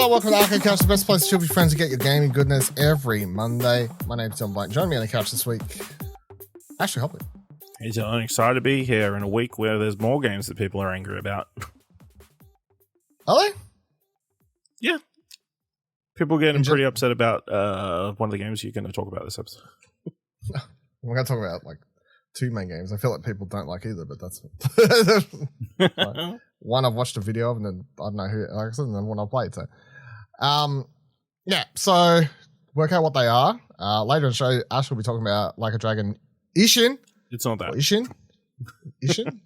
Hello, welcome to Arcade Couch, the best place to chill with your friends and get your gaming goodness every Monday. My name's Tom Blank. Joining me on the couch this week, Ashley Hopley. He's excited to be here in a week where there's more games that people are angry about. Are they? Yeah. People getting pretty upset about one of the games you're going to talk about this episode. We're going to talk about like two main games. I feel like people don't like either, but that's like, one I've watched a video of, and then I don't know who like I said, and then one I've played. So, yeah. So work out what they are. Later in the show, Ash will be talking about Like a Dragon Ishin. It's not that. Ishin?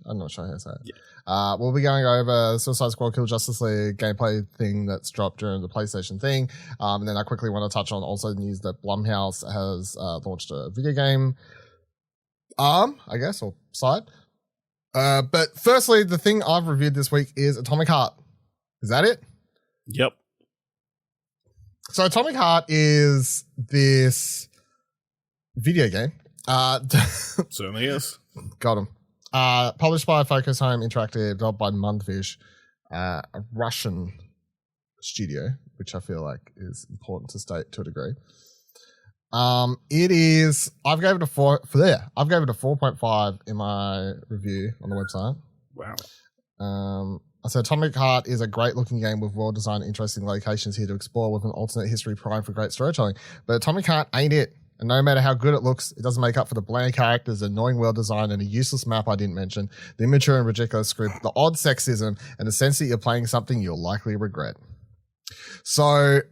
I'm not sure how to say it. Yeah. We'll be going over Suicide Squad Kill Justice League gameplay thing that's dropped during the PlayStation thing. And then I quickly want to touch on also the news that Blumhouse has launched a video game arm, I guess, or side. But firstly, the thing I've reviewed this week is Atomic Heart. Is that it? Yep. So Atomic Heart is this video game. Certainly is. Got him. Published by Focus Home Interactive, developed by Mundfish, a Russian studio, which I feel like is important to state to a degree. It is. I've gave it a 4.5 in my review on the website. Wow. I said Atomic Heart is a great looking game with well designed, interesting locations here to explore with an alternate history prime for great storytelling. But Atomic Heart ain't it. And no matter how good it looks, it doesn't make up for the bland characters, the annoying world design, and a useless map I didn't mention, the immature and ridiculous script, the odd sexism, and the sense that you're playing something you'll likely regret. So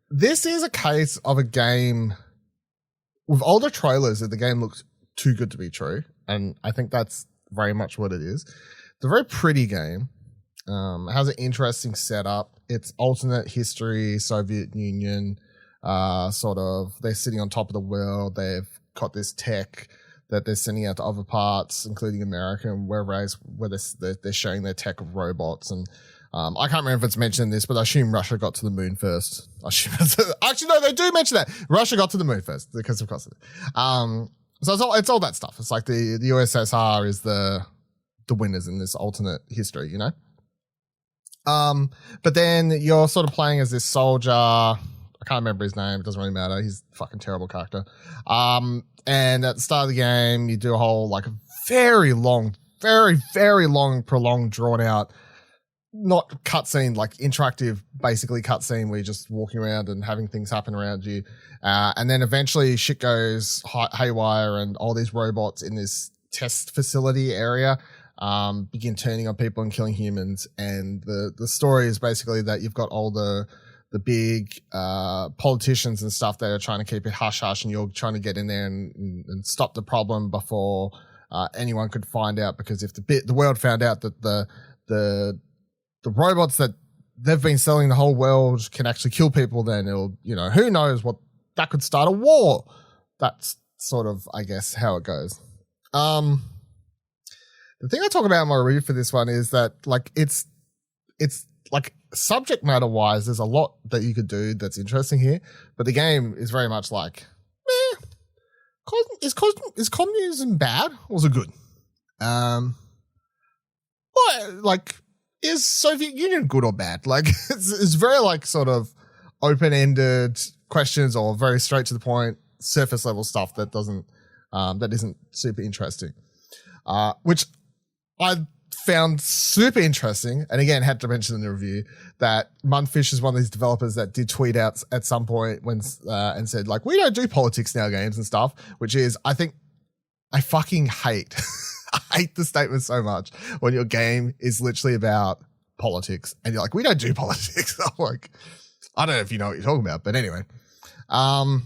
this is a case of a game with older trailers that the game looks too good to be true. And I think that's very much what it is. It's a very pretty game. It has an interesting setup. It's alternate history, Soviet Union, sort of, they're sitting on top of the world. They've got this tech that they're sending out to other parts, including America and where they're showing their tech of robots. And I can't remember if it's mentioned in this, but I assume Russia got to the moon first. Actually, no, they do mention that Russia got to the moon first because of course. So it's all that stuff. It's like the USSR is the winners in this alternate history, you know. But then you're sort of playing as this soldier. I can't remember his name. It doesn't really matter. He's a fucking terrible character. And at the start of the game, you do a whole like very long, very, very long, prolonged, drawn out, not cutscene, like interactive, basically cutscene where you're just walking around and having things happen around you. And then eventually shit goes haywire and all these robots in this test facility area begin turning on people and killing humans. And the story is basically that you've got all the big politicians and stuff that are trying to keep it hush-hush, and you're trying to get in there and stop the problem before anyone could find out, because if the world found out that the robots that they've been selling the whole world can actually kill people, then it'll, you know, who knows what, that could start a war. That's sort of, I guess, how it goes. The thing I talk about in my review for this one is that, like, it's like subject matter wise, there's a lot that you could do that's interesting here, but the game is very much like, is communism bad or is it good? Like, is Soviet Union good or bad? Like, it's very like sort of open-ended questions or very straight to the point, surface level stuff that isn't super interesting, which I found super interesting. And again, had to mention in the review that Mundfish is one of these developers that did tweet out at some point when and said, like, we don't do politics in our games and stuff, which is, I think, I fucking hate I hate the statement so much when your game is literally about politics and you're like, we don't do politics. I'm like, I don't know if you know what you're talking about, but anyway, but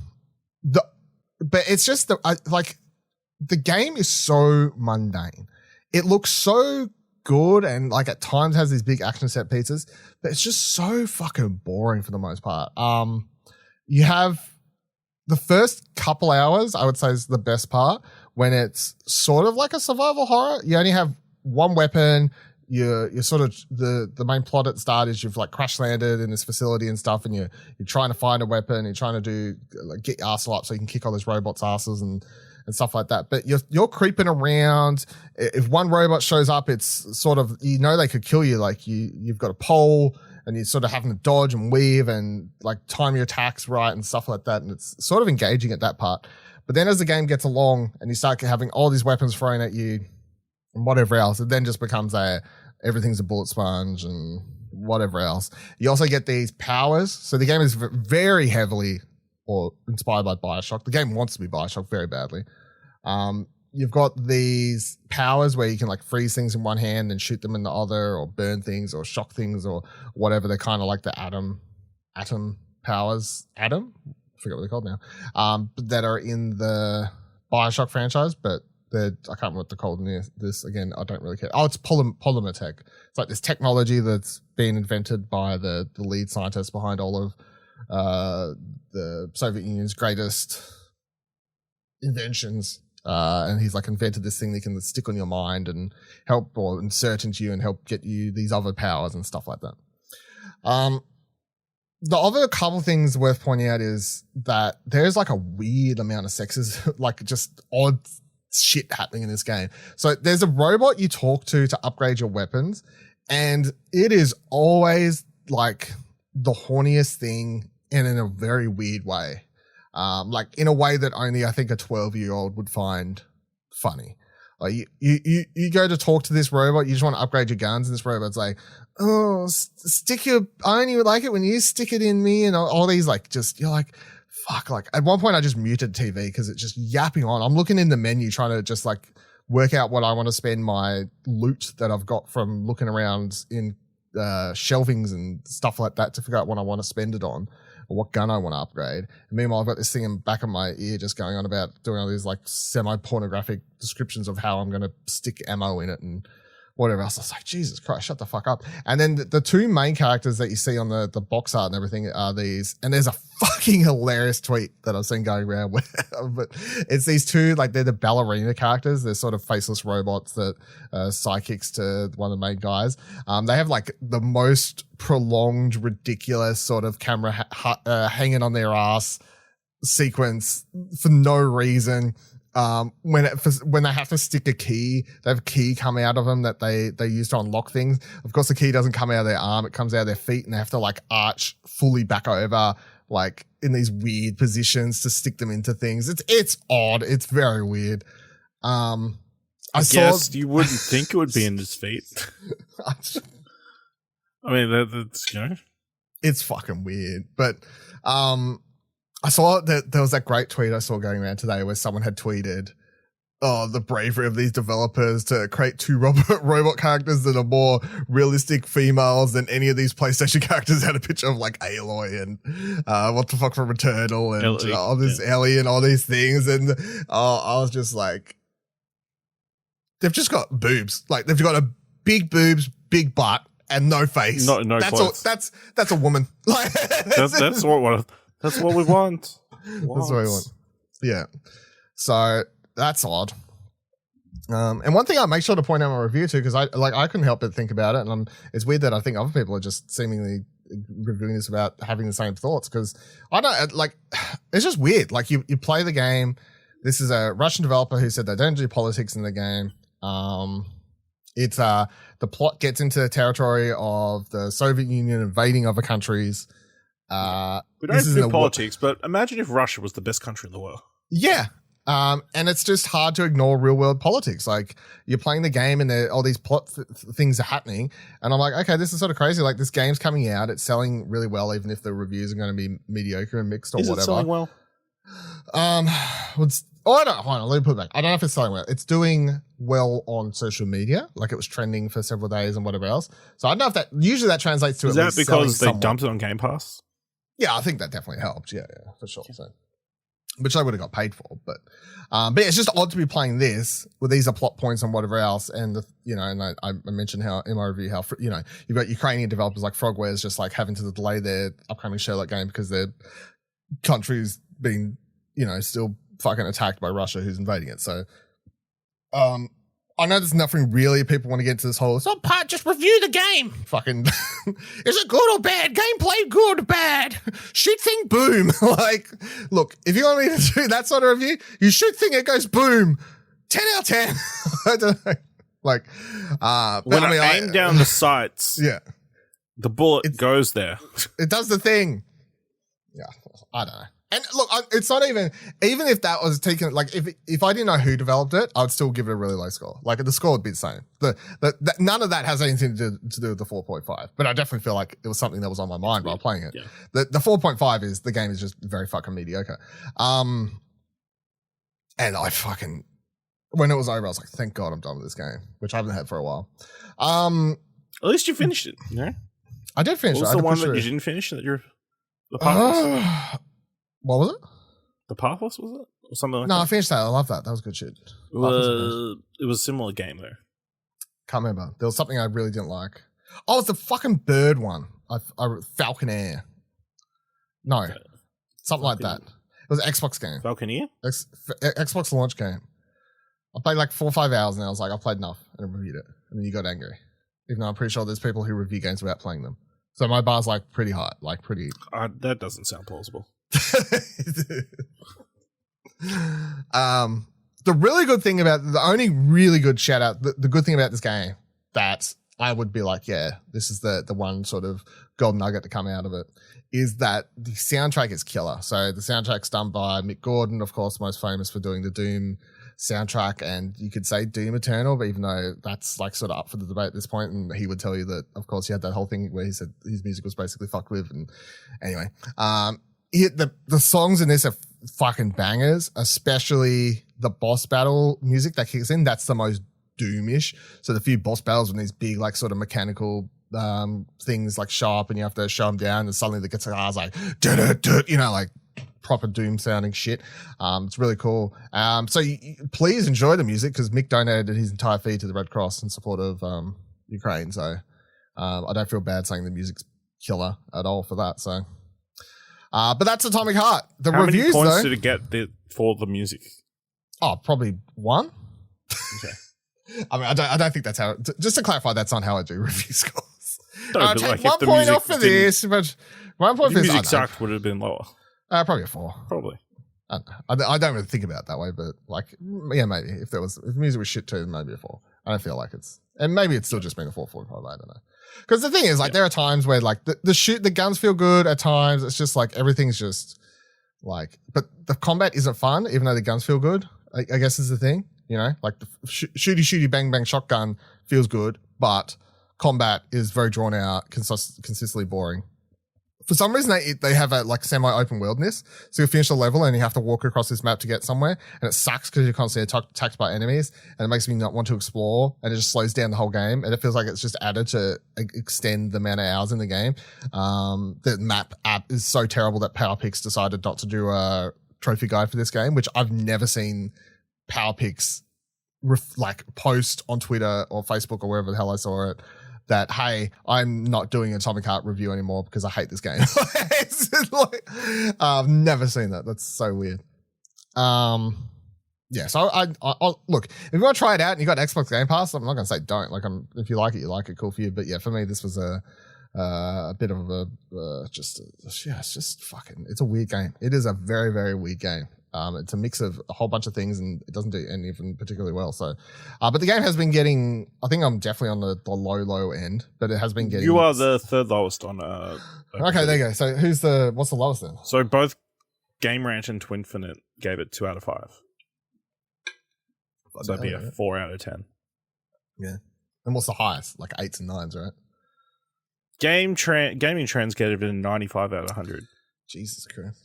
it's just the game is so mundane. It looks so good and like at times has these big action set pieces, but it's just so fucking boring for the most part. You have the first couple hours, I would say, is the best part, when it's sort of like a survival horror. You only have one weapon. You're sort of the main plot at the start is you've like crash landed in this facility and stuff, and you're trying to find a weapon. You're trying to get your arsehole up so you can kick all those robots' asses and stuff like that. But you're creeping around. If one robot shows up, it's sort of, you know, they could kill you. Like you've got a pole and you're sort of having to dodge and weave and like time your attacks right and stuff like that. And it's sort of engaging at that part. But then as the game gets along and you start having all these weapons thrown at you and whatever else, it then just becomes everything's a bullet sponge and whatever else. You also get these powers. So the game is very heavily or inspired by BioShock. The game wants to be BioShock very badly. You've got these powers where you can like freeze things in one hand and shoot them in the other, or burn things or shock things or whatever. They're kind of like the atom powers. Atom? I forget what they're called now. That are in the BioShock franchise, but I can't remember what they're called in this. Again, I don't really care. Oh, it's polymer tech. It's like this technology that's been invented by the lead scientist behind all of the Soviet Union's greatest inventions. And he's like invented this thing that can stick on your mind and help or insert into you and help get you these other powers and stuff like that. The other couple things worth pointing out is that there's like a weird amount of sexism, like just odd shit happening in this game. So there's a robot you talk to upgrade your weapons, and it is always like the horniest thing and in a very weird way. Like in a way that only I think a 12-year-old would find funny. Like you go to talk to this robot, you just want to upgrade your guns, and this robot's like, oh, I only like it when you stick it in me, and all these like just, you're like, fuck. Like at one point I just muted TV because it's just yapping on. I'm looking in the menu trying to just like work out what I want to spend my loot that I've got from looking around in shelvings and stuff like that to figure out what I want to spend it on, or what gun I want to upgrade. And meanwhile, I've got this thing in the back of my ear just going on about doing all these like semi-pornographic descriptions of how I'm going to stick ammo in it and whatever else. I was like, Jesus Christ, shut the fuck up. And then the two main characters that you see on the box art and everything are these, and there's a fucking hilarious tweet that I've seen going around with, but it's these two, like they're the ballerina characters. They're sort of faceless robots that sidekicks to one of the main guys. They have like the most prolonged, ridiculous sort of camera hanging on their ass sequence for no reason. When they have to stick a key, they have a key come out of them that they use to unlock things. Of course, the key doesn't come out of their arm; it comes out of their feet, and they have to like arch fully back over, like in these weird positions to stick them into things. It's odd. It's very weird. I guess you wouldn't think it would be in his feet. I mean, that's it's fucking weird, but I saw that there was that great tweet I saw going around today where someone had tweeted, oh, the bravery of these developers to create two robot characters that are more realistic females than any of these PlayStation characters. Had a picture of like Aloy and what the fuck from Returnal and all this Ellie and all these things. And I was just like, they've just got boobs. Like they've got a big boobs, big butt, and no face. No that's clothes. That's a woman. Like that's what we want. That's what we want. Yeah. So that's odd. And one thing I make sure to point out in my review too, because I couldn't help but think about it, and it's weird that I think other people are just seemingly reviewing this about having the same thoughts, because I don't like. It's just weird. Like you play the game. This is a Russian developer who said they don't do politics in the game. It's the plot gets into the territory of the Soviet Union invading other countries. We don't do politics, but imagine if Russia was the best country in the world. Yeah. And it's just hard to ignore real world politics. Like you're playing the game and all these plot things are happening. And I'm like, okay, this is sort of crazy. Like this game's coming out. It's selling really well, even if the reviews are going to be mediocre and mixed or whatever. Is it selling well? Let me put it back. I don't know if it's selling well. It's doing well on social media. Like it was trending for several days and whatever else. So I don't know if usually that translates to is that because they dumped it on Game Pass? Yeah, I think that definitely helped. Yeah, for sure. So, which they would have got paid for, but yeah, it's just odd to be playing this with these are plot points and whatever else. And and I mentioned how in my review how you've got Ukrainian developers like Frogware's just like having to delay their upcoming Sherlock game because their country's being still fucking attacked by Russia, who's invading it. So, I know there's nothing really people want to get into this whole, just review the game. Fucking, is it good or bad? Gameplay good, bad. Shoot thing, boom. Like, look, if you want me to do that sort of review, you shoot thing, it goes boom. 10 out of 10. I don't know. Like, when I aim down the sights. Yeah. The bullet goes there. It does the thing. Yeah, I don't know. And look, it's not even if that was taken, like if I didn't know who developed it, I would still give it a really low score. Like the score would be the same. None of that has anything to do with the 4.5. But I definitely feel like it was something that was on my mind while playing it. Yeah. The 4.5 is the game is just very fucking mediocre. And I fucking, when it was over, I was like, thank God I'm done with this game, which I haven't had for a while. At least you finished it. Yeah, I did finish it. What was the one that you didn't finish that you're the Pathless? What was it? The Pathless, was it? Or something like that? No, I finished that. I love that. That was good shit. It was a similar game though. Can't remember. There was something I really didn't like. Oh, it's the fucking bird one. Falcon Air. No. Something like that. It was an Xbox game. Falconeer? Xbox launch game. I played like 4 or 5 hours and I was like, I played enough and I reviewed it. And then you got angry. Even though I'm pretty sure there's people who review games without playing them. So my bar's like pretty high, like pretty. That doesn't sound plausible. The really good thing about the only really good shout out, the good thing about this game that I would be like, yeah, this is the one sort of golden nugget to come out of it, is that the soundtrack is killer. So the soundtrack's done by Mick Gordon, of course, most famous for doing the Doom soundtrack, and you could say Doom Eternal, but even though that's like sort of up for the debate at this point, and he would tell you that, of course, he had that whole thing where he said his music was basically fucked with, and anyway, the songs in this are fucking bangers, especially the boss battle music that kicks in. That's the most Doomish. So the few boss battles when these big like sort of mechanical things like show up and you have to show them down, and suddenly the guitar's like like proper Doom sounding shit. It's really cool. So please enjoy the music, because Mick donated his entire fee to the Red Cross in support of Ukraine. So I don't feel bad saying the music's killer at all for that. So, but that's Atomic Heart. The How reviews, many points though, did it get for the music? Oh, probably 1. Okay. I mean, I don't think that's how. Just to clarify, that's not how I do review scores. No, take 1 point off for this, but 1 point for this. Music sucked, would have been lower. Probably a 4. Probably. I don't really think about it that way, but like, yeah, maybe if music was shit too, then maybe a 4. I don't feel like it's, and maybe it's still just been a 4.5. I don't know. Because the thing is, like, there are times where like the guns feel good at times. It's just like everything's just like, but the combat isn't fun, even though the guns feel good. I guess is the thing, you know, like the shooty bang bang shotgun feels good, but combat is very drawn out, consistently boring. For some reason, they have a like semi-open worldness. So you finish a level and you have to walk across this map to get somewhere, and it sucks because you're constantly attacked by enemies, and it makes me not want to explore, and it just slows down the whole game, and it feels like it's just added to extend the amount of hours in the game. The map app is so terrible that PowerPix decided not to do a trophy guide for this game, which I've never seen PowerPix like post on Twitter or Facebook or wherever the hell I saw it, that, hey, I'm not doing an Atomic Heart review anymore because I hate this game. Like, I've never seen that. That's so weird. Yeah, so I'll look, if you want to try it out and you got Xbox Game Pass, I'm not going to say don't. Like, if you like it, you like it, cool for you. But yeah, for me, this was a bit of it's just fucking, it's a weird game. It is a very, very weird game. It's a mix of a whole bunch of things, and it doesn't do anything particularly well. So, but the game has been getting, I think I'm definitely on the low end, but it has been getting. You are the third lowest on. Okay, there you go. So what's the lowest then? So both Game Ranch and Twinfinite gave it 2 out of 5. So that'd be a 4 out of 10. Yeah. And what's the highest? Like 8s and 9s, right? Gaming Trends gave it a 95 out of 100. Jesus Christ.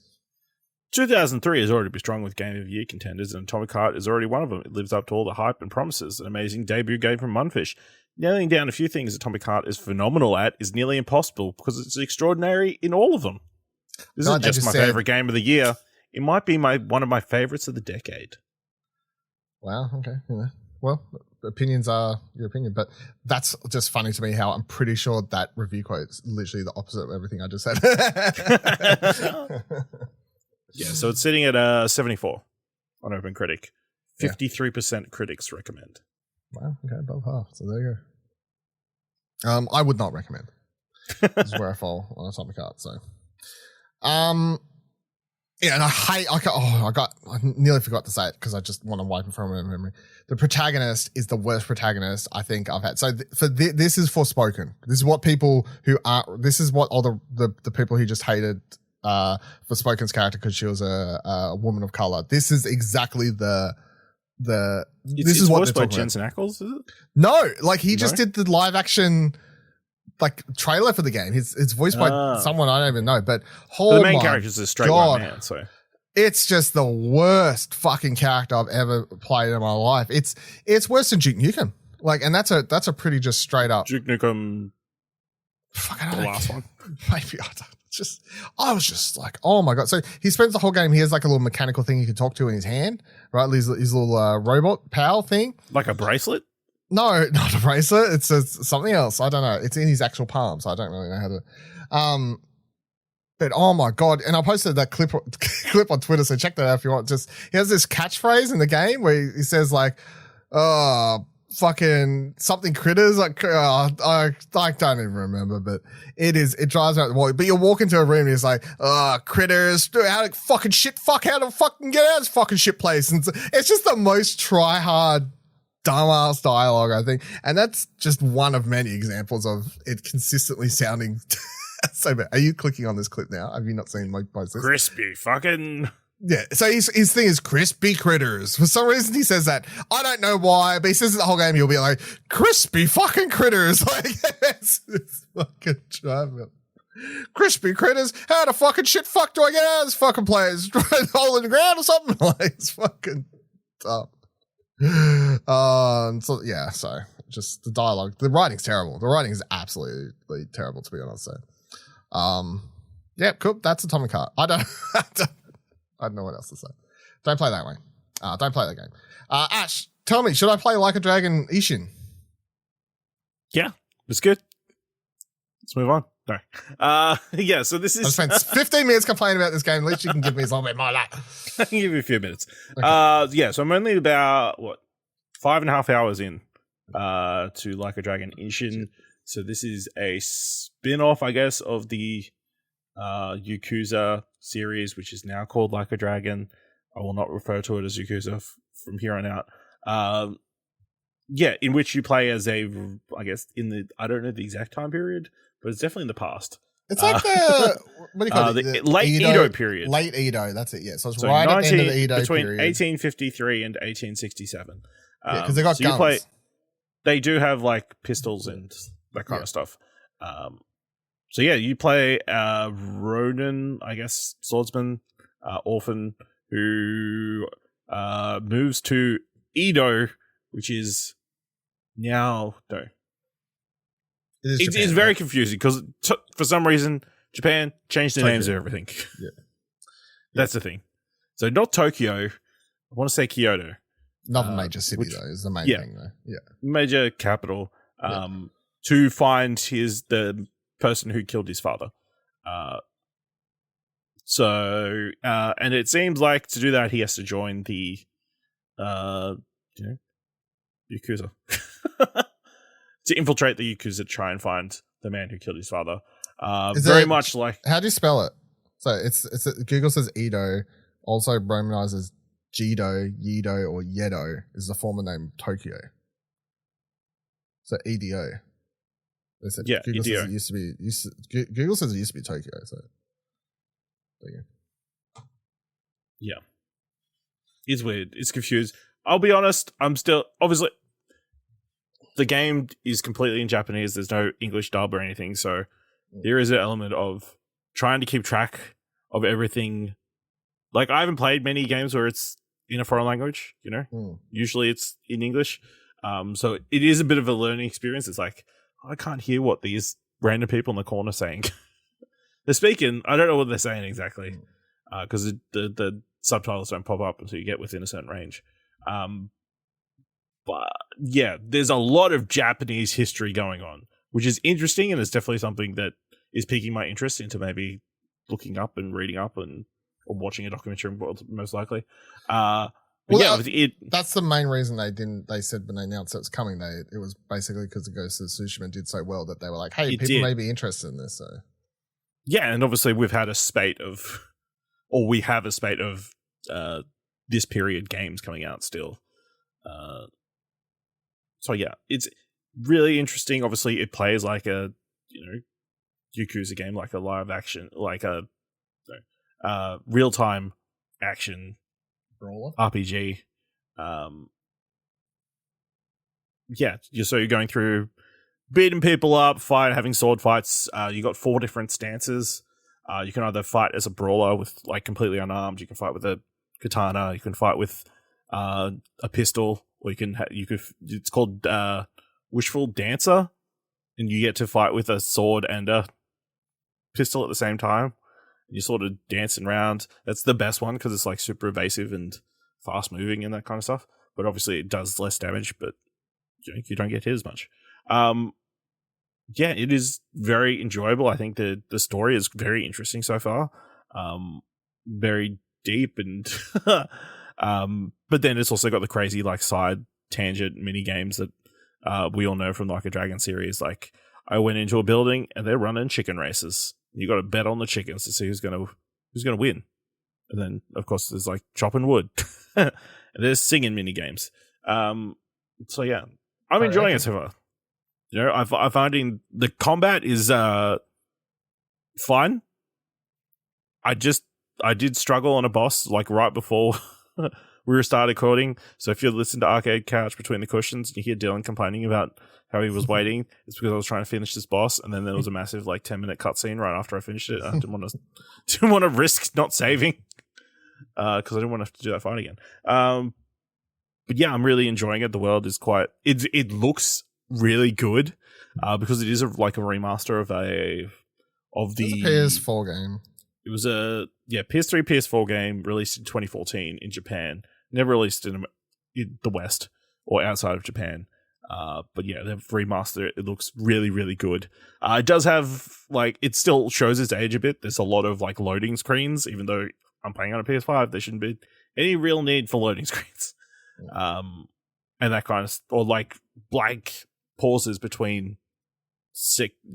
2003 is already be strong with Game of the Year contenders, and Atomic Heart is already one of them. It lives up to all the hype and promises. An amazing debut game from Munfish. Nailing down a few things Atomic Heart is phenomenal at is nearly impossible, because it's extraordinary in all of them. This isn't just my favorite game of the year. It might be one of my favorites of the decade. Wow, okay. Yeah. Well, opinions are your opinion, but that's just funny to me how I'm pretty sure that review quote is literally the opposite of everything I just said. Yeah, so it's sitting at 74 on OpenCritic. 53% critics recommend. Wow, okay, above half. So there you go. I would not recommend. This is where I fall on Atomic Heart. So, Yeah, and I nearly forgot to say it because I just want to wipe it from my memory. The protagonist is the worst protagonist I think I've had. So this is Forspoken. This is what people who are. This is what all the people who just hated Forspoken's character because she was a woman of color. This is exactly this is what they're talking about. Jensen Ackles, is it? No, like he just did the live action like trailer for the game. It's voiced by someone I don't even know, but the main character is a straight white man, so it's just the worst fucking character I've ever played in my life. It's worse than Duke Nukem. Like, and that's a pretty just straight up Duke Nukem. Fucking the last one. Maybe I was just like, oh my God. So he spends the whole game, he has like a little mechanical thing he can talk to in his hand, right? His little robot pal thing. Like a bracelet? No, not a bracelet. It's something else. I don't know. It's in his actual palm, so I don't really know how to. But oh my God. And I posted that clip on Twitter, so check that out if you want. Just, he has this catchphrase in the game where he says like, fucking something critters. Like, I don't even remember, but it drives me out the wall. But you walk into a room and he's like, critters, how to fucking shit, fuck, how to fucking get out of this fucking shit place. And it's just the most try hard, dumbass dialogue, I think. And that's just one of many examples of it consistently sounding so bad. Are you clicking on this clip now? Have you not seen my post? Crispy fucking. Yeah. So his thing is crispy critters. For some reason he says that. I don't know why, but he says it the whole game. He'll be like, crispy fucking critters. Like, it's fucking driving. Crispy critters. How the fucking shit fuck do I get out of this fucking place? Hole in the ground or something? Like, it's fucking tough. So yeah, so just the dialogue, the writing's terrible. The writing is absolutely terrible, to be honest. So, yeah, cool. That's Atomic Heart. I don't know what else to say. Don't play that way. Don't play that game. Ash, tell me, should I play Like a Dragon Ishin? Yeah, it's good. Let's move on. No. Yeah, so this is. I spent 15 minutes complaining about this game. At least you can give me a little bit more of that. I can give you a few minutes. Okay. Yeah, so I'm only about, 5.5 hours in to Like a Dragon Ishin. So this is a spin-off, I guess, of the Yakuza series, which is now called Like a Dragon. I will not refer to it as Yakuza from here on out. Yeah, in which you play as I guess, I don't know the exact time period, but it's definitely in the past. It's like what do you call it? The late Edo period. Late Edo, that's it, yeah. So it's right at the end of the Edo between period. 1853 and 1867. Yeah, because they got guns. They do have like pistols and that kind of stuff. So yeah, you play Ronin, I guess, swordsman, orphan, who moves to Edo, which is now It's very confusing because for some reason Japan changed the names of everything. Yeah, that's the thing. So not Tokyo, I want to say Kyoto. Another major city though is the main thing though. Yeah, major capital. To find the person who killed his father. And it seems like to do that he has to join the Yakuza. To infiltrate the Yakuza to try and find the man who killed his father. Very much like... How do you spell it? So it's Google says Edo, also romanizes Jido, Yido, or Yedo is the former name Tokyo. So EDO. They said Google says it used to be Google says it used to be Tokyo, so there you go. Yeah. It's weird. It's confused. I'll be honest, I'm still obviously the game is completely in Japanese. There's no English dub or anything, so there is an element of trying to keep track of everything. Like, I haven't played many games where it's in a foreign language, you know? Usually it's in English. So it is a bit of a learning experience. It's like, I can't hear what these random people in the corner are saying. They're speaking. I don't know what they're saying exactly because the subtitles don't pop up until you get within a certain range. But yeah, there's a lot of Japanese history going on, which is interesting, and it's definitely something that is piquing my interest into maybe looking up and reading up or watching a documentary, most likely. That's the main reason they said when they announced it was coming, it was basically because the Ghost of Tsushima did so well that they were like, hey, people may be interested in this. So yeah, and obviously we've had a spate of or we have a spate of this period games coming out still. So yeah, it's really interesting. Obviously, it plays like a Yakuza game, like a live action, like a real time action Brawler RPG. Yeah, so you're going through beating people up, having sword fights. You got 4 different stances. You can either fight as a brawler with like completely unarmed. You can fight with a katana. You can fight with a pistol, or you could. It's called Wishful Dancer, and you get to fight with a sword and a pistol at the same time. And you're sort of dancing around. That's the best one because it's like super evasive and fast moving and that kind of stuff. But obviously, it does less damage, but you don't get hit as much. Yeah, it is very enjoyable. I think the story is very interesting so far. Very deep and but then it's also got the crazy like side tangent mini games that we all know from like a Dragon series. Like I went into a building and they're running chicken races. You got to bet on the chickens to see who's gonna win. And then of course there's like chopping wood. And there's singing mini games. So yeah, I'm enjoying it so far. I'm finding the combat is fun. I did struggle on a boss like right before we started recording. So if you listen to Arcade Couch Between the Cushions, and you hear Dylan complaining about how he was waiting, it's because I was trying to finish this boss, and then there was a massive like 10-minute cutscene right after I finished it. I didn't want to risk not saving because I didn't want to have to do that fight again. But yeah, I'm really enjoying it. The world is it looks really good because it is like a remaster of the PS4 game. It was a PS3 PS4 game released in 2014 in Japan, never released in the West or outside of Japan. But yeah, they've remastered it. It looks really, really good. It does have like, it still shows its age a bit. There's a lot of like loading screens, even though I'm playing on a PS5. There shouldn't be any real need for loading screens. And that kind of, or like blank pauses between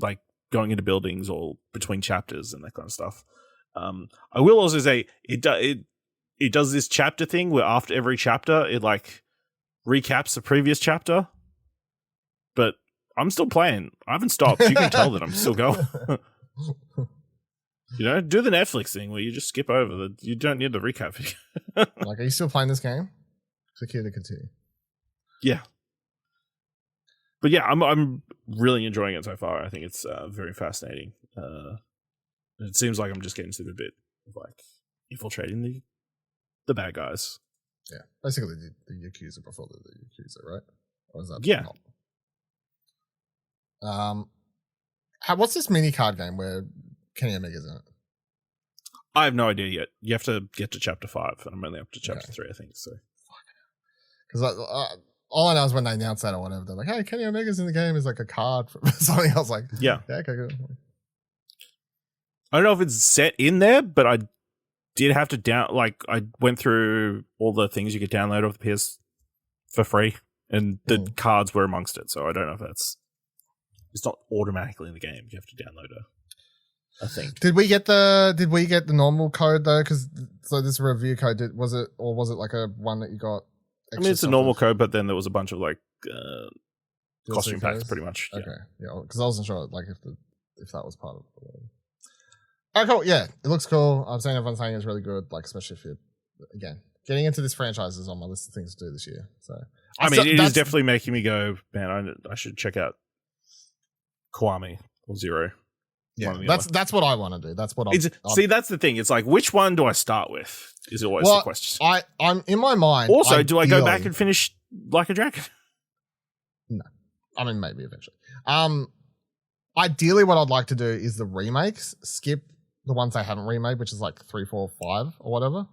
like going into buildings or between chapters and that kind of stuff. I will also say it does this chapter thing where after every chapter it like recaps the previous chapter, but I'm still playing. I haven't stopped. You can tell that I'm still going. Do the Netflix thing where you just skip over you don't need the recap. Like, are you still playing this game? Click here to continue. Yeah. But yeah, I'm really enjoying it so far. I think it's very fascinating. It seems like I'm just getting to the bit of like infiltrating the bad guys. Yeah, basically the Yakuza before the Yakuza, right? Or is that not? What's this mini card game where Kenny Omega's in it? I have no idea yet. You have to get to chapter 5, and I'm only up to chapter 3, I think. So, because all I know is when they announced that or whatever, they're like, "Hey, Kenny Omega's in the game." Is like a card from something else. Like, yeah, okay, good. I don't know if it's set in there, but I did have to I went through all the things you could download off the PS for free, and the cards were amongst it. So I don't know if it's not automatically in the game. You have to download a thing. Did we get the normal code though? Because this review code was it like a one that you got? I mean, it's a normal code, but then there was a bunch of like costume packs, pretty much. Okay, yeah, because I wasn't sure like if that was part of it. Oh, cool. Yeah, it looks cool. I'm saying everyone's saying it's really good, like especially if you're, again, getting into this franchise is on my list of things to do this year. So, it is definitely making me go, man, I should check out Kiwami or Zero. Yeah, that's what I want to do. That's what see, that's the thing. It's like, which one do I start with? Is always the question. I'm in my mind. Also, do I go back and finish Like a Dragon? No, I mean maybe eventually. Ideally, what I'd like to do is the remakes. Skip the ones they haven't remade, which is like 3, 4, 5 or whatever.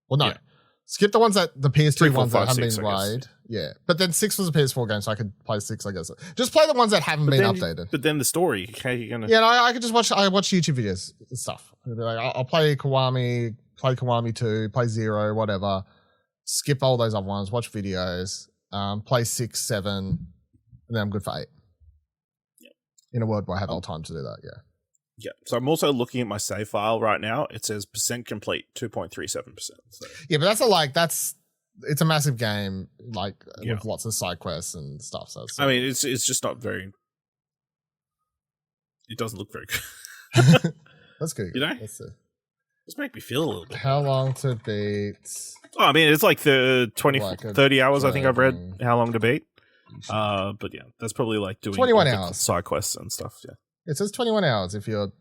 Well, no. Yeah. Skip the ones that the PS2 3, 4, ones 5, that haven't 6, been made. Yeah. But then 6 was a PS4 game, so I could play 6, I guess. Just play the ones that haven't been updated. But then the story, how are you going to... Yeah, no, I could just watch YouTube videos and stuff. I'd be like, I'll play Kiwami, play Kiwami 2, play 0, whatever. Skip all those other ones, watch videos, play 6, 7, and then I'm good for 8. Yep. In a world where I have all time to do that, yeah. Yeah. So I'm also looking at my save file right now. It says percent complete, 2.37%. So. Yeah, but it's a massive game, like with lots of side quests and stuff. So I mean, it's just not very. It doesn't look very good. That's good. You know, let's see. Just make me feel a little bit. How long to beat? Oh, I mean, it's like the 30 hours. I think I've read how long to beat. But yeah, that's probably like doing 21 hours side quests and stuff. Yeah, it says 21 hours if you're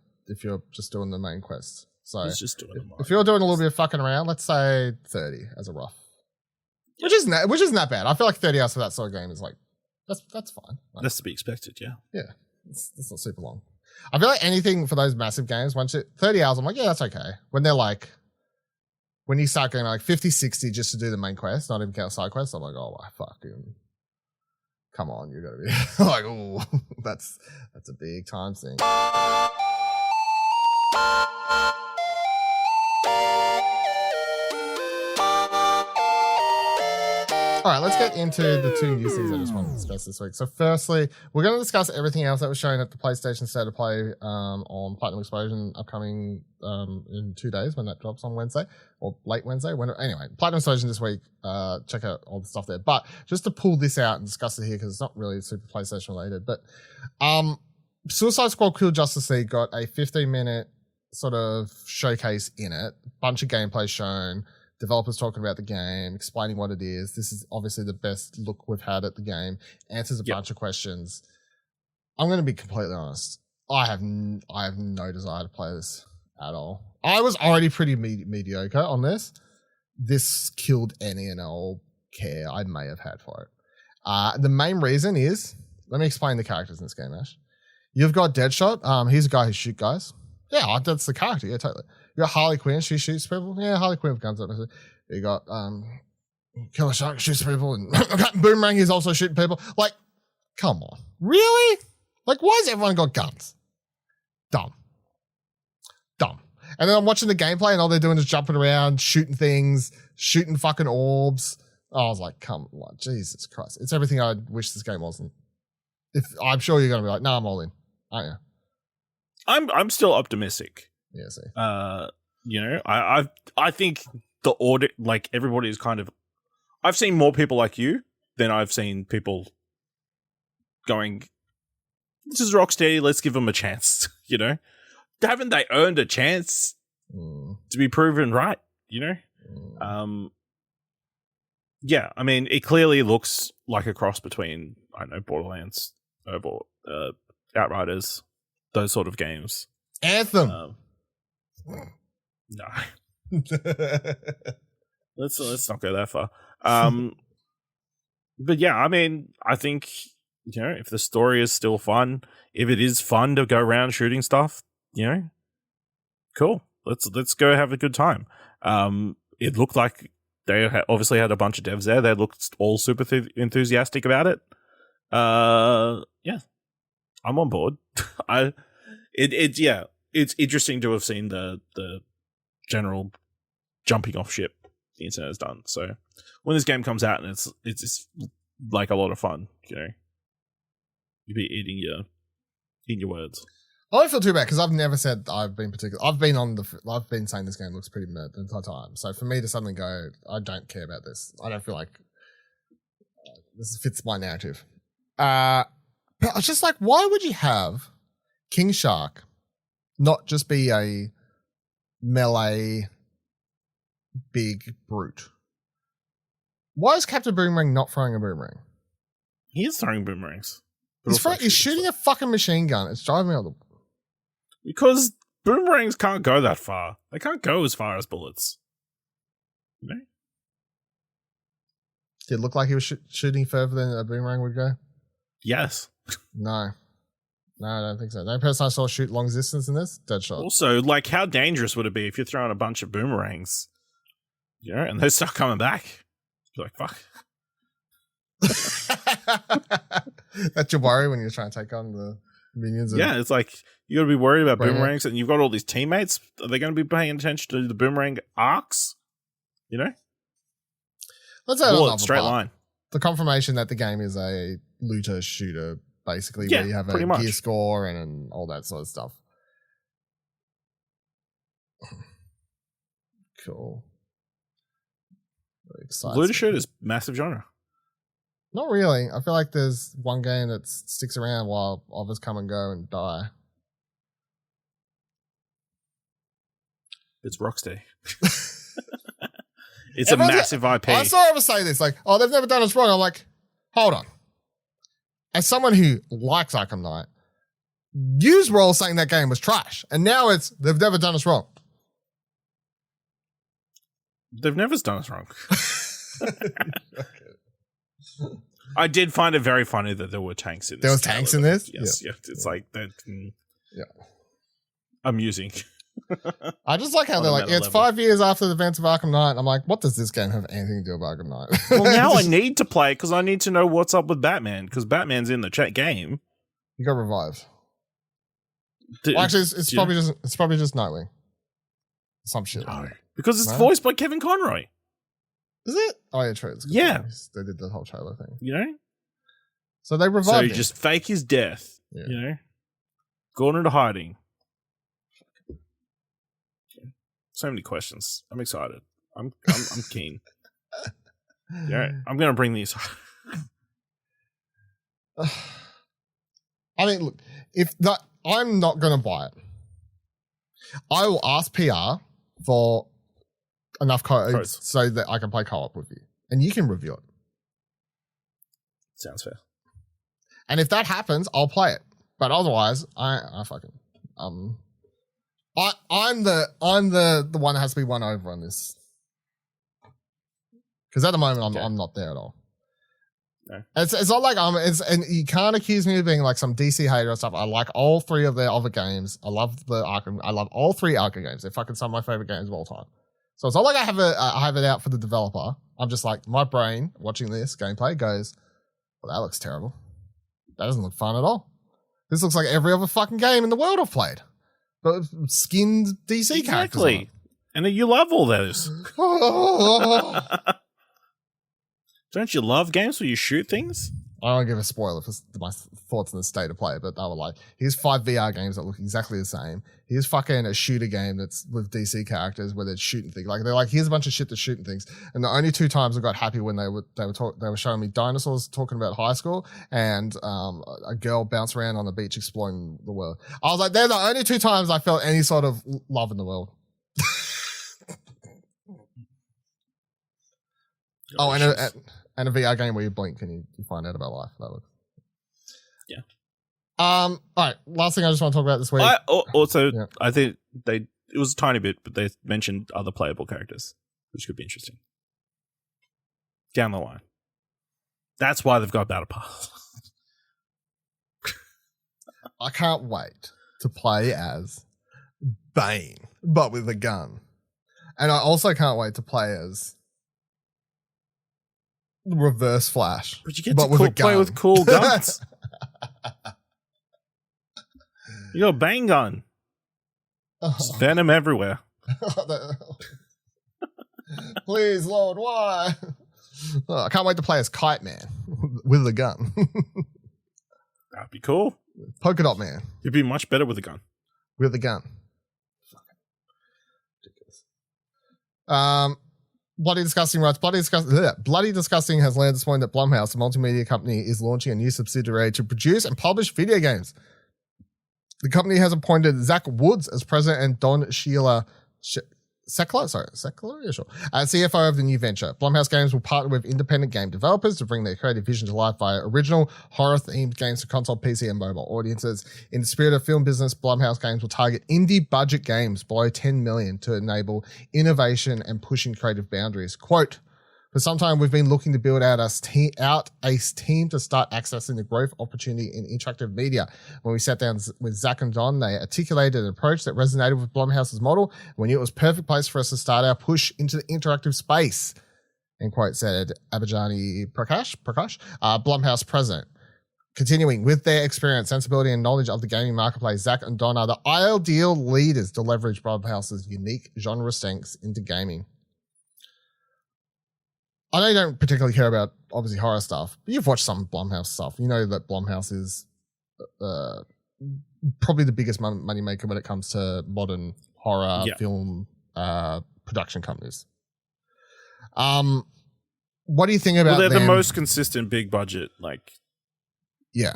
just doing the main quest. So it's just doing if you're doing a little bit of fucking around, let's say 30 as a rough, which isn't that bad. I feel like 30 hours for that sort of game is like that's fine. Like, that's to be expected. Yeah, it's not super long. I feel like anything for those massive games, 30 hours, I'm like, yeah, that's okay. When they're like, when you start going like 50, 60 just to do the main quest, not even count side quests, I'm like, oh my fucking, come on, you gotta be like, oh, that's a big time thing. All right, let's get into the two new things I just want to discuss this week. So firstly, we're going to discuss everything else that was shown at the PlayStation State of Play on Platinum Explosion upcoming in 2 days when that drops on Wednesday or late Wednesday. Anyway, Platinum Explosion this week. Check out all the stuff there. But just to pull this out and discuss it here because it's not really super PlayStation related. But Suicide Squad Kill Justice League got a 15-minute sort of showcase in it. Bunch of gameplay shown. Developers talking about the game, explaining what it is. This is obviously the best look we've had at the game. Answers a bunch of questions. I'm going to be completely honest. I have no desire to play this at all. I was already pretty mediocre on this. This killed any and all care I may have had for it. The main reason is, let me explain the characters in this game, Ash. You've got Deadshot. He's a guy who shoots guys. Yeah, that's the character. Yeah, totally. You got Harley Quinn, she shoots people. Yeah, Harley Quinn with guns. You got Killer Shark shoots people, and Boomerang is also shooting people. Like, come on, really? Like, why has everyone got guns? Dumb. And then I'm watching the gameplay, and all they're doing is jumping around, shooting things, shooting fucking orbs. I was like, come on, Jesus Christ! It's everything I wish this game wasn't. I'm sure you're gonna be like, no, I'm all in, aren't you? I'm still optimistic. Yeah, see. You know, I think the audit, like everybody is kind of. I've seen more people like you than I've seen people going. This is Rocksteady. Let's give them a chance. You know, haven't they earned a chance to be proven right? You know, yeah. I mean, it clearly looks like a cross between Borderlands, Outriders, those sort of games. Anthem. No. let's not go that far. But yeah, I mean, I think, you know, if the story is still fun, if it is fun to go around shooting stuff, you know, cool. Let's go have a good time. It looked like they obviously had a bunch of devs there. They looked all super enthusiastic about it. Yeah, I'm on board. It's interesting to have seen the general jumping off ship the internet has done. So when this game comes out and it's like a lot of fun, you know, you'd be eating your words. I don't feel too bad because I've never said I've been particular. I've been saying this game looks pretty mad the entire time. So for me to suddenly go, I don't care about this. I don't feel like this fits my narrative. But I was just like, why would you have King Shark not just be a melee big brute? Why is Captain Boomerang not throwing a boomerang? He is throwing boomerangs. He's shooting a fucking machine gun. It's driving me out the... Because boomerangs can't go that far. They can't go as far as bullets. You know? Did it look like he was shooting further than a boomerang would go? Yes. No, I don't think so. The only person I saw shoot long distance in this, Deadshot. Also, like, how dangerous would it be if you're throwing a bunch of boomerangs, you know, and they start coming back? You're like, fuck. That's your worry when you're trying to take on the minions. Yeah, it's like you got to be worried about boomerangs, and you've got all these teammates. Are they going to be paying attention to the boomerang arcs? You know, let's add another straight part. line. The confirmation that the game is a looter shooter, basically, where you have a gear score and all that sort of stuff. cool. Really excites Looter me. shooter is massive genre. Not really. I feel like there's one game that sticks around while others come and go and die. It's Rocksteady. It's a massive IP. I saw others say this, like, oh, they've never done us wrong. I'm like, hold on. As someone who likes Arkham Knight, yous were all saying that game was trash, and now it's they've never done us wrong. They've never done us wrong. I did find it very funny that there were tanks in this. There was tanks in this? Yes, yeah. It's like that. Yeah. Amusing. I just like how they're like, it's 5 years after the events of Arkham Knight. I'm like, what does this game have anything to do with Arkham Knight? Well, now I need to play it because I need to know what's up with Batman because Batman's in the game. You got revived. Well, actually, it's probably just Nightwing. Some shit. No, because it's voiced by Kevin Conroy. Is it? Oh yeah, true. Yeah, they did the whole trailer thing. You know, so they revived. So him. you just fake his death. Yeah. You know, gone into hiding. So many questions. I'm excited. I'm keen. Yeah, I'm gonna bring these. I mean, look, I'm not gonna buy it. I will ask PR for enough codes so that I can play co-op with you, and you can review it. Sounds fair. And if that happens, I'll play it. But otherwise, I fucking I'm the one that has to be won over on this. Because at the moment I'm not there at all. No. It's not like and you can't accuse me of being like some DC hater or stuff. I like all three of their other games. I love all three Arkham games. They're fucking some of my favorite games of all time. So it's not like I have it out for the developer. I'm just like, my brain watching this gameplay goes, well, that looks terrible. That doesn't look fun at all. This looks like every other fucking game in the world I've played. But skinned DC characters. Exactly. And you love all those. Don't you love games where you shoot things? I don't give a spoiler for my thoughts on the state of play, but they were like, here's 5 VR games that look exactly the same. Here's fucking a shooter game that's with DC characters where they're shooting things. Like they're like, here's a bunch of shit that's shooting things. And the only 2 times I got happy when they were showing me dinosaurs talking about high school and a girl bounce around on the beach exploring the world. I was like, they're the only 2 times I felt any sort of love in the world. Oh, and a VR game where you blink and you find out about life. That looks. Yeah. All right. Last thing I just want to talk about this week. I think it was a tiny bit, but they mentioned other playable characters, which could be interesting down the line. That's why they've got Battle Pass. I can't wait to play as Bane, but with a gun, and I also can't wait to play as Reverse Flash. But you get to play with cool guns. You got a bang gun. There's venom everywhere. Please, Lord, why? I can't wait to play as Kite Man with a gun. That'd be cool. Polka Dot Man. You'd be much better with a gun. With a gun. Fucking ridiculous. Bloody Disgusting writes, Bloody Disgusting has learned this morning that Blumhouse, the multimedia company, is launching a new subsidiary to produce and publish video games. The company has appointed Zach Woods as president and Don Sheila Seckler, yeah, sure, as CFO of the new venture. Blumhouse Games will partner with independent game developers to bring their creative vision to life via original horror-themed games to console, PC, and mobile audiences. In the spirit of film business, Blumhouse Games will target indie-budget games below $10 million to enable innovation and pushing creative boundaries. Quote, for some time, we've been looking to build out a team to start accessing the growth opportunity in interactive media. When we sat down with Zach and Don, they articulated an approach that resonated with Blumhouse's model. We knew it was a perfect place for us to start our push into the interactive space. End quote, said Abhijani Prakash, Blumhouse president. Continuing, with their experience, sensibility, and knowledge of the gaming marketplace, Zach and Don are the ideal leaders to leverage Blumhouse's unique genre strengths into gaming. I know you don't particularly care about, obviously, horror stuff, but you've watched some Blumhouse stuff. You know that Blumhouse is probably the biggest money maker when it comes to modern horror film production companies. What do you think about? Well, they're them? the most consistent big budget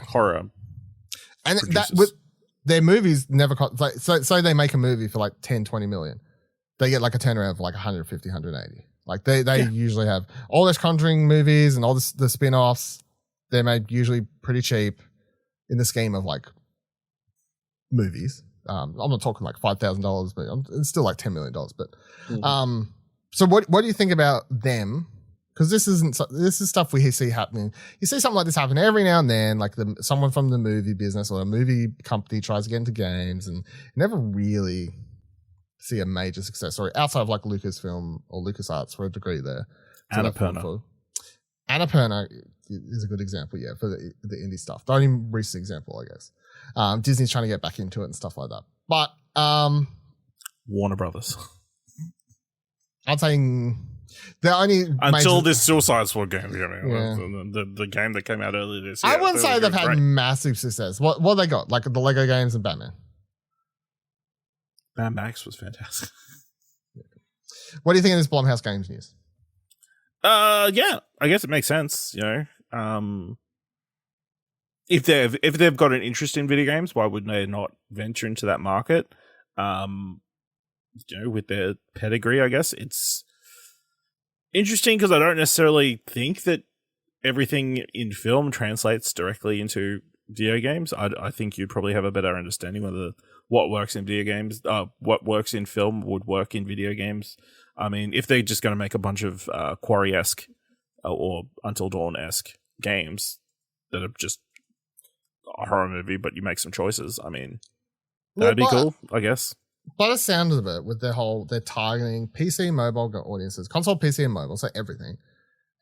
horror, and producers. that with their movies never cost. Like, so they make a movie for like 10, 20 million. They get like a turnaround of like 150, 180. Like they usually have all those Conjuring movies and all the spin-offs. They're made usually pretty cheap in the scheme of like movies. I'm not talking like $5,000, but it's still like $10 million. But so what do you think about them? Because this is stuff we see happening. You see something like this happen every now and then, like someone from the movie business or a movie company tries to get into games, and you never really see a major success story outside of like Lucasfilm or LucasArts for a degree there. Annapurna. Annapurna is a good example, for the indie stuff. The only recent example, I guess. Disney's trying to get back into it and stuff like that. But Warner Brothers. I'm saying the only until this Suicide Squad game, the game that came out earlier this year. I wouldn't say they've had massive success. What they got? Like the Lego games and Batman. Mad Max was fantastic. What do you think of this Blumhouse Games news? Yeah, I guess it makes sense. If they've got an interest in video games, why would they not venture into that market? With their pedigree, I guess it's interesting because I don't necessarily think that everything in film translates directly into video games. I think you'd probably have a better understanding whether what works in video games, what works in film would work in video games. I mean, if they're just going to make a bunch of Quarry-esque or Until Dawn-esque games that are just a horror movie, but you make some choices, I mean, that'd be cool, I guess. By the sound of it, with they're targeting PC, mobile audiences, console, PC, and mobile, so everything.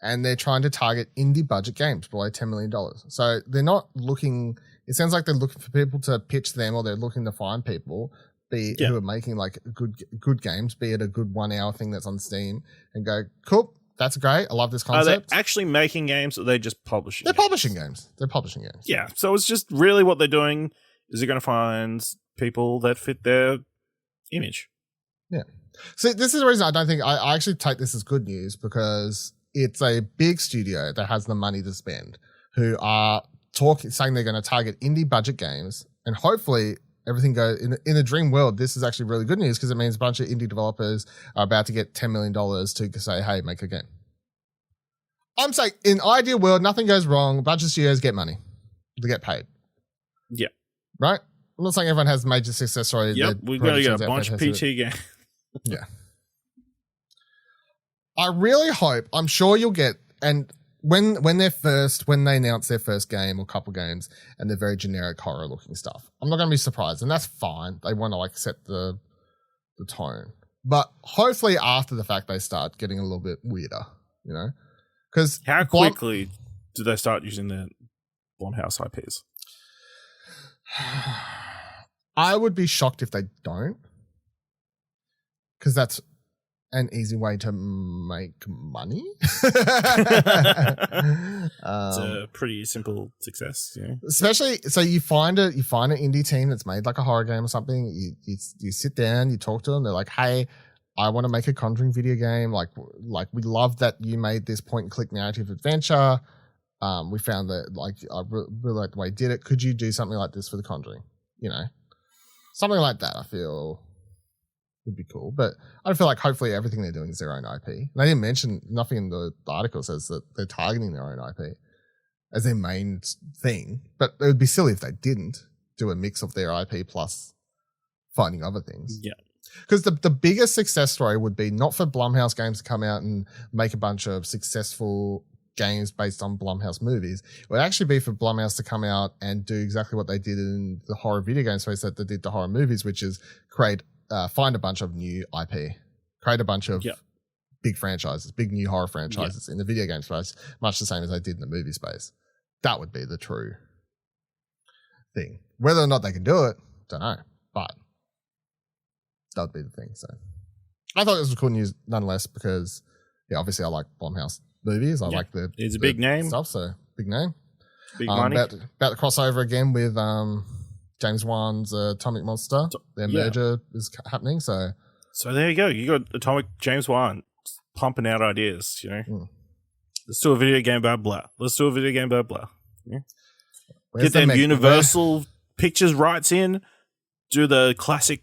And they're trying to target indie budget games below $10 million. So they're not looking, it sounds like they're looking for people to pitch them, or they're looking to find people who are making like good games, be it a good 1 hour thing that's on Steam, and go, cool, that's great. I love this concept. Are they actually making games, or are they just publishing They're publishing games. They're publishing games. Yeah. So it's just really what they're doing is they're going to find people that fit their image. Yeah. So this is the reason I don't think I actually take this as good news, because it's a big studio that has the money to spend, who are saying they're going to target indie budget games, and hopefully everything goes in a dream world. This is actually really good news, because it means a bunch of indie developers are about to get $10 million to say, hey, make a game. I'm saying in ideal world, nothing goes wrong. A bunch of studios get money. They get paid. Yeah. Right? I'm not saying everyone has major success story. Yep, we're going to get a bunch of PT games. Yeah. I really hope, I'm sure you'll get, and when they announce their first game or couple games and they're very generic horror looking stuff, I'm not going to be surprised, and that's fine. They want to like set the tone. But hopefully after the fact they start getting a little bit weirder, Because how quickly do they start using the Blumhouse IPs? I would be shocked if they don't, because that's an easy way to make money. It's a pretty simple success, Especially, so you find an indie team that's made like a horror game or something. You sit down, you talk to them. They're like, "Hey, I want to make a Conjuring video game. Like we love that you made this point and click narrative adventure. We found that I really like the way you did it. Could you do something like this for the Conjuring? Something like that. I feel would be cool, but I feel like hopefully everything they're doing is their own IP. And they didn't mention, nothing in the article says that they're targeting their own IP as their main thing, but it would be silly if they didn't do a mix of their IP plus finding other things. Yeah. Because the biggest success story would be not for Blumhouse games to come out and make a bunch of successful games based on Blumhouse movies. It would actually be for Blumhouse to come out and do exactly what they did in the horror video game space that they did the horror movies, which is find a bunch of new IP, create a bunch of big franchises, big new horror franchises in the video game space, much the same as they did in the movie space. That would be the true thing. Whether or not they can do it, don't know, but that would be the thing. So I thought this was cool news nonetheless, because obviously I like Blumhouse movies. I like it's a big name stuff, so big name. Big money. About to cross over again with James Wan's Atomic Monster. Their merger is happening, so So there you go. You got Atomic James Wan pumping out ideas, you know. Let's do a video game about blah. Let's do a video game about blah. Yeah. Get them Universal Pictures rights in. Do the classic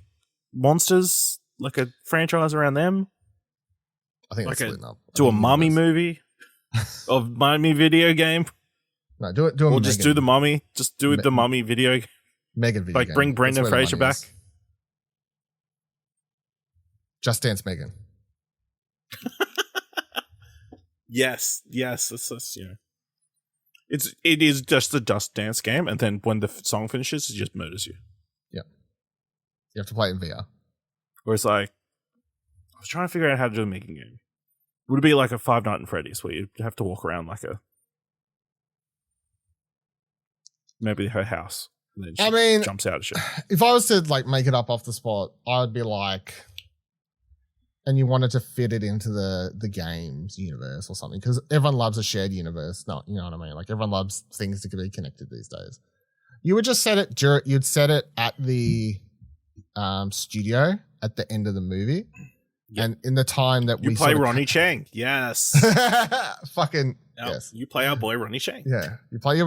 monsters, like a franchise around them. I think like splitting up. Do a mummy movie of mummy video game. No, do it. Or just do the mummy. Just do the mummy video. Megan video like game. Bring Brendan Fraser back. Just Dance Megan. Yes. It's you know. It is just a Just Dance game, and then when the song finishes, it just murders you. Yeah. You have to play it in VR. Or it's like, I was trying to figure out how to do a Megan game. Would it be like a Five Nights at Freddy's where you have to walk around like maybe her house? And then she jumps out of shit. If I was to like make it up off the spot, I would be like, and you wanted to fit it into the games universe or something, because everyone loves a shared universe. No, you know what I mean? Like everyone loves things that can be connected these days. You would just set it. You'd set it at the studio at the end of the movie, and in the time that you play Ronnie Chang. Yes, fucking yes. You play our boy Ronnie Chang. Yeah, you play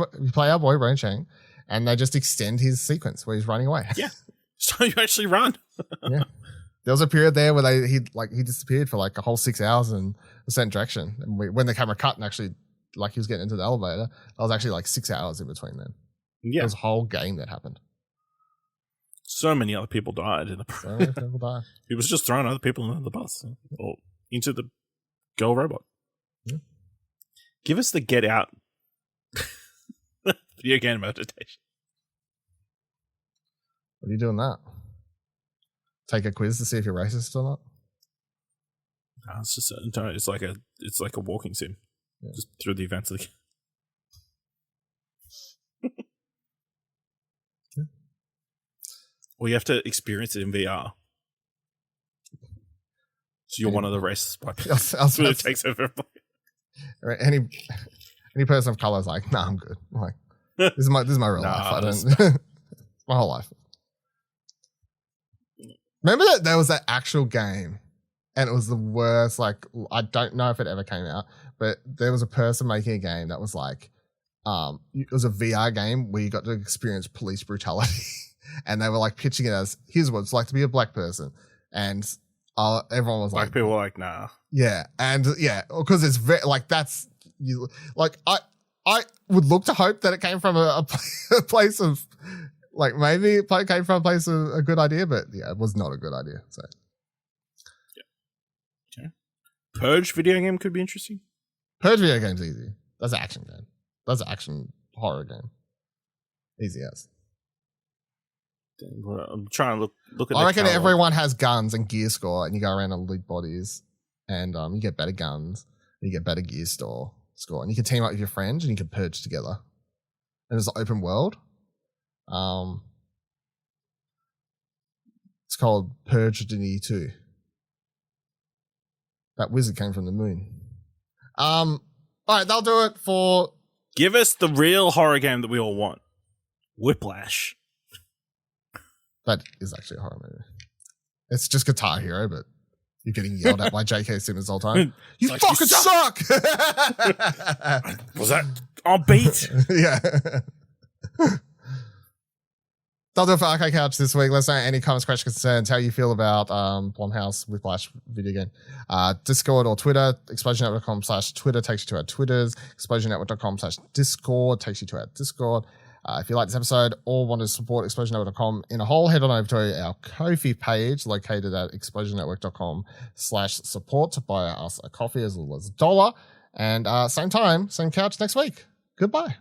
our boy Ronnie Chang, and they just extend his sequence where he's running away. Yeah, so you actually run. Yeah. There was a period there where he disappeared for like a whole 6 hours in a certain direction. And when the camera cut and actually like he was getting into the elevator, that was actually like 6 hours in between then. Yeah. There was a whole game that happened. So many other people died. So many people died. He was just throwing other people into the bus or into the girl robot. Yeah. Give us the Get Out video game meditation. What are you doing that? Take a quiz to see if you're racist or not? No, it's just it's like a walking sim, just through the events of the game. Yeah. Or you have to experience it in VR. So you're one of the racists. It takes over everybody. Right, any person of color is like, nah, I'm good. I'm like, this is my real life. I don't. My whole life. Remember that there was that actual game, and it was the worst. Like, I don't know if it ever came out, but there was a person making a game that was like, it was a VR game where you got to experience police brutality, and they were like pitching it as, here's what it's like to be a black person, and everyone was black like, people were like, nah, yeah, and yeah, because it's very like that's you like I would look to hope that it came from a place of. Like maybe it came from a place of a good idea, but yeah, it was not a good idea. So, yeah. Okay. Purge video game could be interesting. Purge video game's easy. That's an action game. That's an action horror game. Easy as. I'm trying to look at. I reckon everyone has guns and gear score, and you go around and loot bodies, and you get better guns, and you get better gear score, and you can team up with your friends, and you can purge together. And it's an open world. It's called Purge Destiny 2. That wizard came from the moon. All right, they'll do it for. Give us the real horror game that we all want. Whiplash. That is actually a horror movie. It's just Guitar Hero, but you're getting yelled at by J.K. Simmons the whole time. You like, fucking suck! Was that on beat? Yeah. That'll do it for Arcade Couch this week. Let us know any comments, questions, concerns, how you feel about Blumhouse Whiplash video game. Discord or Twitter, explosionnetwork.com/Twitter takes you to our Twitters. explosionnetwork.com/Discord takes you to our Discord. If you like this episode or want to support explosionnetwork.com in a whole, head on over to our Ko-fi page located at explosionnetwork.com/support to buy us a coffee as little as $1. And same time, same couch next week. Goodbye.